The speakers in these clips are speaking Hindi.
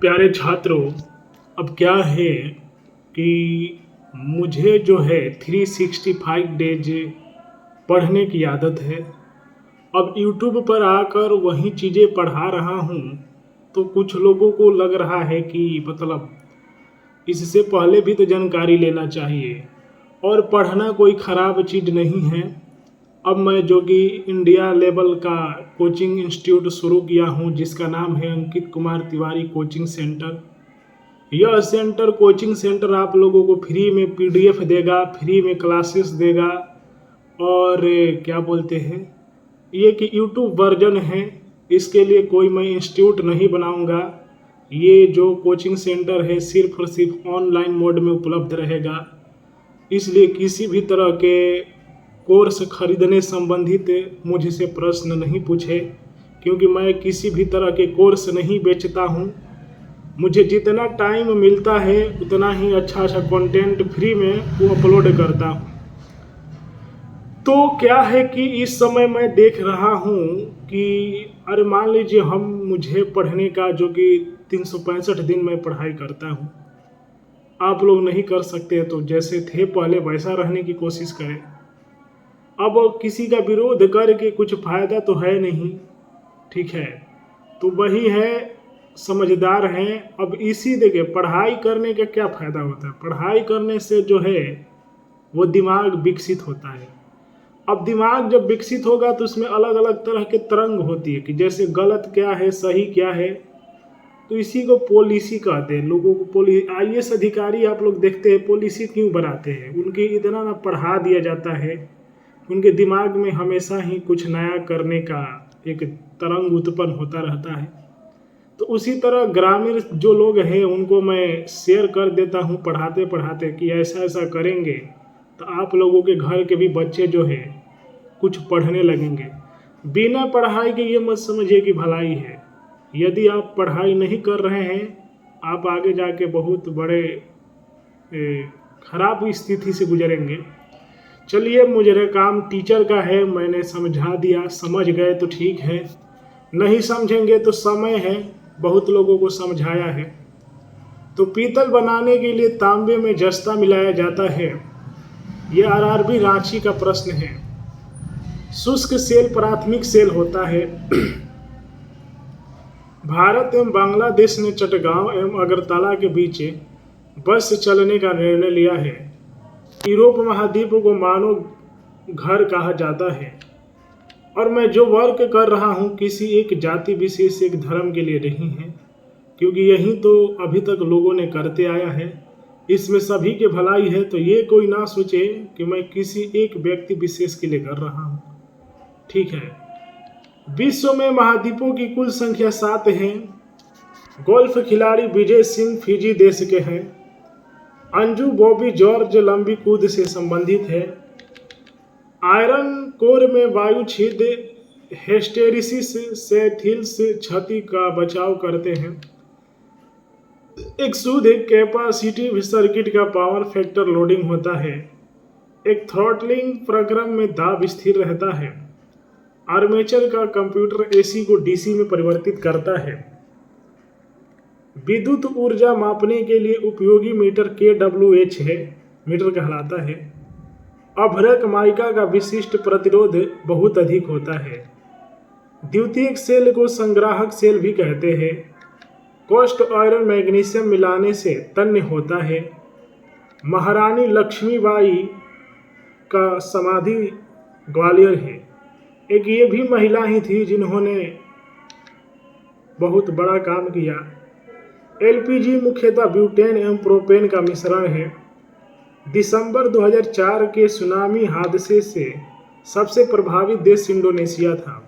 प्यारे छात्रों, अब क्या है कि मुझे जो है 365 डेज पढ़ने की आदत है। अब यूट्यूब पर आकर वही चीज़ें पढ़ा रहा हूँ, तो कुछ लोगों को लग रहा है कि मतलब इससे पहले भी तो जानकारी लेना चाहिए और पढ़ना कोई ख़राब चीज़ नहीं है। अब मैं जो कि इंडिया लेवल का कोचिंग इंस्टीट्यूट शुरू किया हूँ, जिसका नाम है अंकित कुमार तिवारी कोचिंग सेंटर। यह सेंटर कोचिंग सेंटर आप लोगों को फ्री में पीडीएफ देगा, फ्री में क्लासेस देगा। और क्या बोलते हैं, ये कि यूट्यूब वर्जन है, इसके लिए कोई मैं इंस्टीट्यूट नहीं बनाऊंगा। ये जो कोचिंग सेंटर है सिर्फ और सिर्फ ऑनलाइन मोड में उपलब्ध रहेगा। इसलिए किसी भी तरह के कोर्स खरीदने संबंधित मुझसे प्रश्न नहीं पूछे, क्योंकि मैं किसी भी तरह के कोर्स नहीं बेचता हूँ। मुझे जितना टाइम मिलता है उतना ही अच्छा अच्छा कंटेंट फ्री में वो अपलोड करता हूँ। तो क्या है कि इस समय मैं देख रहा हूँ कि अरे मान लीजिए मुझे पढ़ने का जो कि 365 दिन मैं पढ़ाई करता हूँ, आप लोग नहीं कर सकते तो जैसे थे पहले वैसा रहने की कोशिश करें। अब किसी का विरोध करके कुछ फायदा तो है नहीं, ठीक है। तो वही है, समझदार हैं। अब इसी देखिए, पढ़ाई करने का क्या फ़ायदा होता है, पढ़ाई करने से जो है वो दिमाग विकसित होता है। अब दिमाग जब विकसित होगा तो उसमें अलग अलग तरह के तरंग होती है कि जैसे गलत क्या है सही क्या है। तो इसी को पॉलिसी कहते हैं। लोगों को आईएएस अधिकारी आप लोग देखते हैं पॉलिसी क्यों बनाते हैं, उनके इतना ना पढ़ा दिया जाता है, उनके दिमाग में हमेशा ही कुछ नया करने का एक तरंग उत्पन्न होता रहता है। तो उसी तरह ग्रामीण जो लोग हैं उनको मैं शेयर कर देता हूँ पढ़ाते पढ़ाते कि ऐसा ऐसा करेंगे तो आप लोगों के घर के भी बच्चे जो है कुछ पढ़ने लगेंगे। बिना पढ़ाई के ये मत समझिए कि भलाई है। यदि आप पढ़ाई नहीं कर रहे हैं, आप आगे जाके बहुत बड़े खराब स्थिति से गुजरेंगे। चलिए, मुझे काम टीचर का है, मैंने समझा दिया, समझ गए तो ठीक है, नहीं समझेंगे तो समय है, बहुत लोगों को समझाया है। तो पीतल बनाने के लिए तांबे में जस्ता मिलाया जाता है, ये आरआरबी रांची का प्रश्न है। शुष्क सेल प्राथमिक सेल होता है। भारत एवं बांग्लादेश ने चटगांव एवं अगरतला के बीच बस चलने का निर्णय लिया है। यूरोप महाद्वीप को मानव घर कहा जाता है। और मैं जो वर्क कर रहा हूँ किसी एक जाति विशेष एक धर्म के लिए नहीं है, क्योंकि यही तो अभी तक लोगों ने करते आया है, इसमें सभी के भलाई है। तो ये कोई ना सोचे कि मैं किसी एक व्यक्ति विशेष के लिए कर रहा हूँ, ठीक है। विश्व में महाद्वीपों की कुल संख्या 7 है। गोल्फ खिलाड़ी विजय सिंह फिजी देश के हैं। अंजू बॉबी जॉर्ज लंबी कूद से संबंधित है। आयरन कोर में वायु छिद्र हिस्टेरिसिस से थिल्स क्षति का बचाव करते हैं। एक शुद्ध कैपेसिटिव सर्किट का पावर फैक्टर लोडिंग होता है। एक थ्रॉटलिंग प्रक्रम में दाब स्थिर रहता है। आर्मेचर का कंप्यूटर एसी को डीसी में परिवर्तित करता है। विद्युत ऊर्जा मापने के लिए उपयोगी मीटर KWH है, मीटर कहलाता है। अभ्रक माइका का विशिष्ट प्रतिरोध बहुत अधिक होता है। द्वितीयक सेल को संग्राहक सेल भी कहते हैं। कोस्ट आयरन मैग्नीशियम मिलाने से तन्य होता है। महारानी लक्ष्मीबाई का समाधि ग्वालियर है। एक ये भी महिला ही थी जिन्होंने बहुत बड़ा काम किया। LPG मुख्यतः ब्यूटेन एवं प्रोपेन का मिश्रण है। दिसंबर 2004 के सुनामी हादसे से सबसे प्रभावित देश इंडोनेशिया था।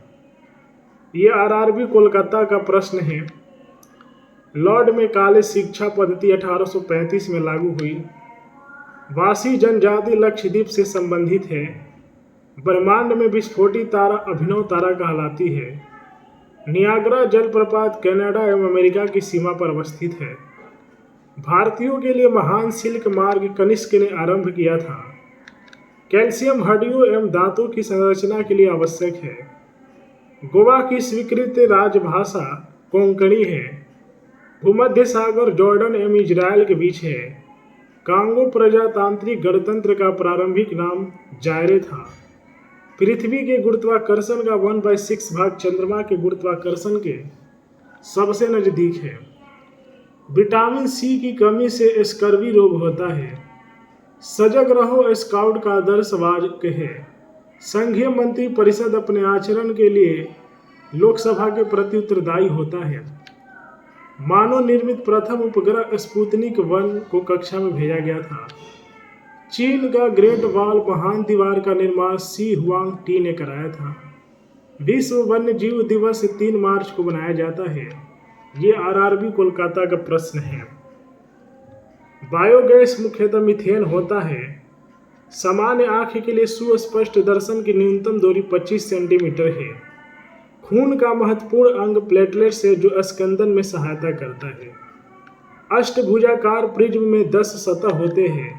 ये आरआरबी कोलकाता का प्रश्न है। लॉर्ड में काले शिक्षा पद्धति 1835 में लागू हुई। वासी जनजाति लक्षद्वीप से संबंधित है। ब्रह्मांड में विस्फोटी तारा अभिनव तारा कहलाती है। नियाग्रा जलप्रपात कनाडा एवं अमेरिका की सीमा पर अवस्थित है। भारतीयों के लिए महान सिल्क मार्ग कनिष्क ने आरंभ किया था। कैल्शियम हड्डियों एवं दांतों की संरचना के लिए आवश्यक है। गोवा की स्वीकृत राजभाषा कोंकणी है। भूमध्य सागर जॉर्डन एवं इजराइल के बीच है। कांगो प्रजातांत्रिक गणतंत्र का प्रारंभिक नाम जायरे था। पृथ्वी के गुरुत्वाकर्षण का 1/6 भाग चंद्रमा के गुरुत्वाकर्षण के सबसे नजदीक है। विटामिन सी की कमी से स्कर्वी रोग होता है। सजग रहो स्काउट का आदर्श वाक्य है। संघीय मंत्री परिषद अपने आचरण के लिए लोकसभा के प्रति उत्तरदायी होता है। मानव निर्मित प्रथम उपग्रह स्पुतनिक 1 को कक्षा में भेजा गया था। चीन का ग्रेट वॉल महान दीवार का निर्माण सी हुआंग टी ने कराया था। विश्व वन्य जीव दिवस 3 मार्च को मनाया जाता है। ये आरआरबी कोलकाता का प्रश्न है। बायोगैस मुख्यतः मीथेन होता है। सामान्य आंख के लिए सुस्पष्ट दर्शन की न्यूनतम दूरी 25 सेंटीमीटर है। खून का महत्वपूर्ण अंग प्लेटलेट्स है जो स्कंदन में सहायता करता है। अष्टभुजाकार प्रिज्म में 10 सतह होते हैं।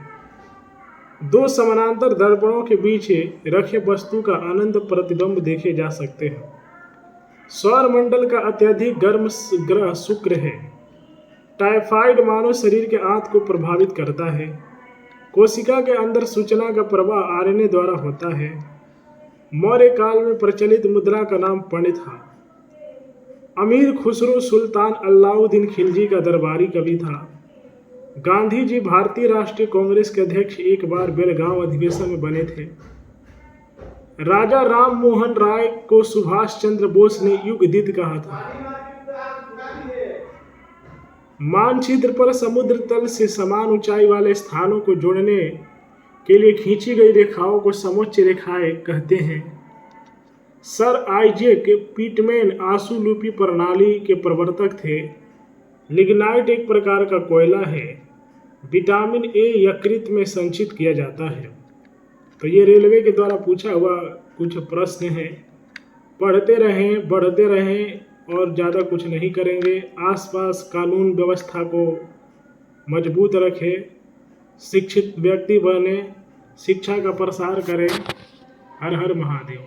2 समानांतर दर्पणों के बीच रखे वस्तु का अनंत प्रतिबिंब देखे जा सकते हैं। सौरमंडल का अत्यधिक गर्म ग्रह शुक्र है। टाइफाइड मानव शरीर के आंत को प्रभावित करता है। कोशिका के अंदर सूचना का प्रवाह आरएनए द्वारा होता है। मौर्य काल में प्रचलित मुद्रा का नाम पण्य था। अमीर खुसरो सुल्तान अलाउद्दीन खिलजी का दरबारी कवि था। गांधी जी भारतीय राष्ट्रीय कांग्रेस के अध्यक्ष एक बार बेलगांव अधिवेशन में बने थे। राजा राम मोहन राय को सुभाष चंद्र बोस ने युगदीत कहा था। मानचित्र पर समुद्र तल से समान ऊंचाई वाले स्थानों को जोड़ने के लिए खींची गई रेखाओं को समोच्च रेखाएं कहते हैं। सर आइजैक पिटमैन आंसुलिपि प्रणाली के प्रवर्तक थे। लिग्नाइट एक प्रकार का कोयला है। विटामिन ए यकृत में संचित किया जाता है। तो ये रेलवे के द्वारा पूछा हुआ कुछ प्रश्न है। पढ़ते रहें, बढ़ते रहें और ज़्यादा कुछ नहीं करेंगे। आसपास कानून व्यवस्था को मजबूत रखें, शिक्षित व्यक्ति बने, शिक्षा का प्रसार करें। हर हर महादेव।